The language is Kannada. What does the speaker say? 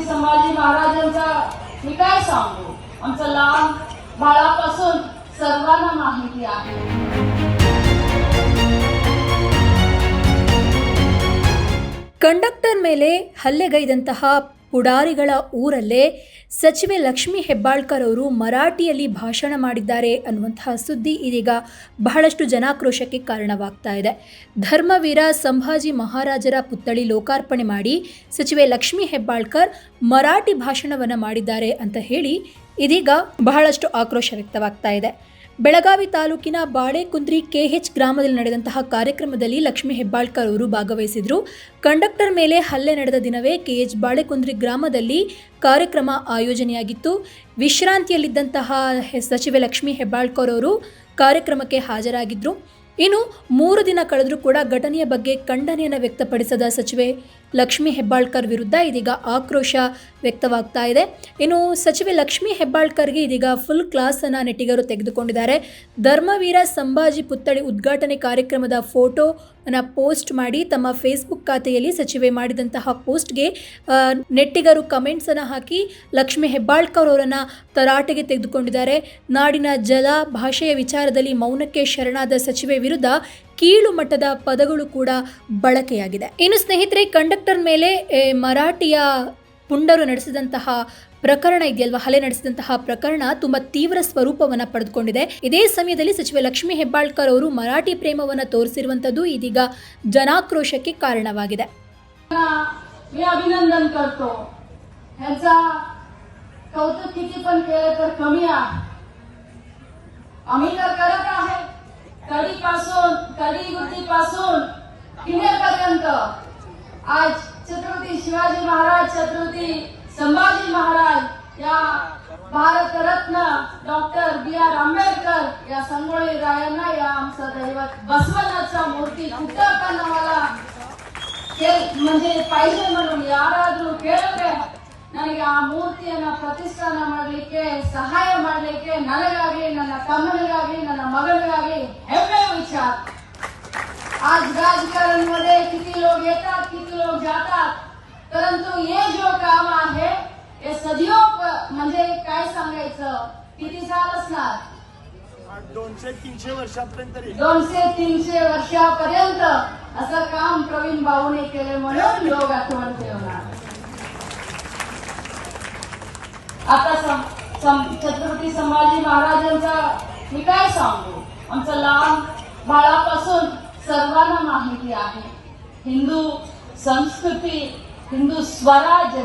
संभाजी महाराजांचा मी काय सांगू, आमचं लहान बाळापासून सर्वांना माहिती आहे. ಕಂಡಕ್ಟರ್ ಮೇಲೆ ಹಲ್ಲೆಗೈದಂತಹ ಪುಡಾರಿಗಳ ಊರಲ್ಲೇ ಸಚಿವೆ ಲಕ್ಷ್ಮೀ ಹೆಬ್ಬಾಳ್ಕರ್ ಅವರು ಮರಾಠಿಯಲ್ಲಿ ಭಾಷಣ ಮಾಡಿದ್ದಾರೆ ಅನ್ನುವಂತಹ ಸುದ್ದಿ ಇದೀಗ ಬಹಳಷ್ಟು ಜನಾಕ್ರೋಶಕ್ಕೆ ಕಾರಣವಾಗ್ತಾ ಇದೆ. ಧರ್ಮವೀರ ಸಂಭಾಜಿ ಮಹಾರಾಜರ ಪುತ್ಥಳಿ ಲೋಕಾರ್ಪಣೆ ಮಾಡಿ ಸಚಿವೆ ಲಕ್ಷ್ಮೀ ಹೆಬ್ಬಾಳ್ಕರ್ ಮರಾಠಿ ಭಾಷಣವನ್ನು ಮಾಡಿದ್ದಾರೆ ಅಂತ ಹೇಳಿ ಇದೀಗ ಬಹಳಷ್ಟು ಆಕ್ರೋಶ ವ್ಯಕ್ತವಾಗ್ತಾ ಇದೆ. ಬೆಳಗಾವಿ ತಾಲೂಕಿನ ಬಾಳೆಕುಂದ್ರಿ ಕೆಎಚ್ ಗ್ರಾಮದಲ್ಲಿ ನಡೆದಂತಹ ಕಾರ್ಯಕ್ರಮದಲ್ಲಿ ಲಕ್ಷ್ಮೀ ಹೆಬ್ಬಾಳ್ಕರ್ ಅವರು ಭಾಗವಹಿಸಿದ್ರು. ಕಂಡಕ್ಟರ್ ಮೇಲೆ ಹಲ್ಲೆ ನಡೆದ ದಿನವೇ ಕೆಎಚ್ ಬಾಳೆಕುಂದ್ರಿ ಗ್ರಾಮದಲ್ಲಿ ಕಾರ್ಯಕ್ರಮ ಆಯೋಜನೆಯಾಗಿತ್ತು. ವಿಶ್ರಾಂತಿಯಲ್ಲಿದ್ದಂತಹ ಸಚಿವೆ ಲಕ್ಷ್ಮೀ ಹೆಬ್ಬಾಳ್ಕರ್ ಅವರು ಕಾರ್ಯಕ್ರಮಕ್ಕೆ ಹಾಜರಾಗಿದ್ದರು. ಇನ್ನು 3 ದಿನ ಕಳೆದರೂ ಕೂಡ ಘಟನೆಯ ಬಗ್ಗೆ ಖಂಡನೆಯನ್ನು ವ್ಯಕ್ತಪಡಿಸದ ಸಚಿವೆ ಲಕ್ಷ್ಮೀ ಹೆಬ್ಬಾಳ್ಕರ್ ವಿರುದ್ಧ ಇದೀಗ ಆಕ್ರೋಶ ವ್ಯಕ್ತವಾಗ್ತಾ ಇದೆ. ಇನ್ನು ಸಚಿವೆ ಲಕ್ಷ್ಮೀ ಹೆಬ್ಬಾಳ್ಕರ್ಗೆ ಇದೀಗ ಫುಲ್ ಕ್ಲಾಸನ್ನು ನೆಟ್ಟಿಗರು ತೆಗೆದುಕೊಂಡಿದ್ದಾರೆ. ಧರ್ಮವೀರ ಸಂಭಾಜಿ ಪುತ್ಥಳಿ ಉದ್ಘಾಟನೆ ಕಾರ್ಯಕ್ರಮದ ಫೋಟೋನ ಪೋಸ್ಟ್ ಮಾಡಿ ತಮ್ಮ ಫೇಸ್ಬುಕ್ ಖಾತೆಯಲ್ಲಿ ಸಚಿವೆ ಮಾಡಿದಂತಹ ಪೋಸ್ಟ್ಗೆ ನೆಟ್ಟಿಗರು ಕಮೆಂಟ್ಸನ್ನು ಹಾಕಿ ಲಕ್ಷ್ಮೀ ಹೆಬ್ಬಾಳ್ಕರ್ ಅವರನ್ನು ತರಾಟೆಗೆ ತೆಗೆದುಕೊಂಡಿದ್ದಾರೆ. ನಾಡಿನ ಜಲ ಭಾಷೆಯ ವಿಚಾರದಲ್ಲಿ ಮೌನಕ್ಕೆ ಶರಣಾದ ಸಚಿವೆ ವಿರುದ್ಧ ಕೀಳು ಮಟ್ಟದ ಪದಗಳು ಕೂಡ ಬಳಕೆಯಾಗಿದೆ. ಇನ್ನು ಸ್ನೇಹಿತರೆ, ಕಂಡಕ್ಟರ್ ಮೇಲೆ ಮರಾಠಿಯ ಪುಂಡರು ನಡೆಸಿದಂತಹ ಪ್ರಕರಣ ಇದೆಯಲ್ವಾ, ಹಲ್ಲೆ ನಡೆಸಿದಂತಹ ಪ್ರಕರಣ ತುಂಬಾ ತೀವ್ರ ಸ್ವರೂಪವನ್ನು ಪಡೆದುಕೊಂಡಿದೆ. ಇದೇ ಸಮಯದಲ್ಲಿ ಸಚಿವೆ ಲಕ್ಷ್ಮೀ ಹೆಬ್ಬಾಳ್ಕರ್ ಅವರು ಮರಾಠಿ ಪ್ರೇಮವನ್ನು ತೋರಿಸಿರುವಂಥದ್ದು ಇದೀಗ ಜನಾಕ್ರೋಶಕ್ಕೆ ಕಾರಣವಾಗಿದೆ. मी अभिनंदन करतो. ह्याचा कौतुक किती पण केलं तर कमी आहे. आम्ही तर करत आहे. कडी गुर्तीपासून किल्ल्यापर्यंत आज छत्रपती शिवाजी महाराज, छत्रपती संभाजी महाराज या भारतरत्न डॉक्टर B.R. आंबेडकर या संगोळी रायांना या आमचं दैवत बसवण्याचा मूर्ತಿ ಕುಟ್ಟಕ್ಕನ್ನ म्हणजे पाहिजे म्हणून ಯಾರಾದರೂ ಕೇಳಿದ್ರೆ ನನಗೆ ಆ ಮೂರ್ತಿಯನ್ನ ಪ್ರತಿಷ್ಠಾನ ಮಾಡಲಿಕ್ಕೆ ಸಹಾಯ ಮಾಡಲಿಕ್ಕೆ ನನಗಾಗಲಿ ನನ್ನ ತಮ್ಮನಿಗಾಗಲಿ ನನ್ನ ಮಗನಿಗಾಗಲಿ ಹೆಮ್ಮೆ विचार. आज राजकारण मध्ये किती लोक येतात, किती लोक जातात, परंतु हे जो काम आहे हे सदैव म्हणजे काय सांगायचं, किती साल असणार, 200-300 वर्षापर्यंत 200-300 वर्षापर्यंत असं काम प्रवीण भाऊने केले म्हणून लोक आठवण ठेवणार. आता छत्रपती संभाजी महाराजांचा मी काय सांगू, आमचं लहान बाळापासून सर्वांना माहिती आहे. हिंदू संस्कृती, हिंदू स्वराज्य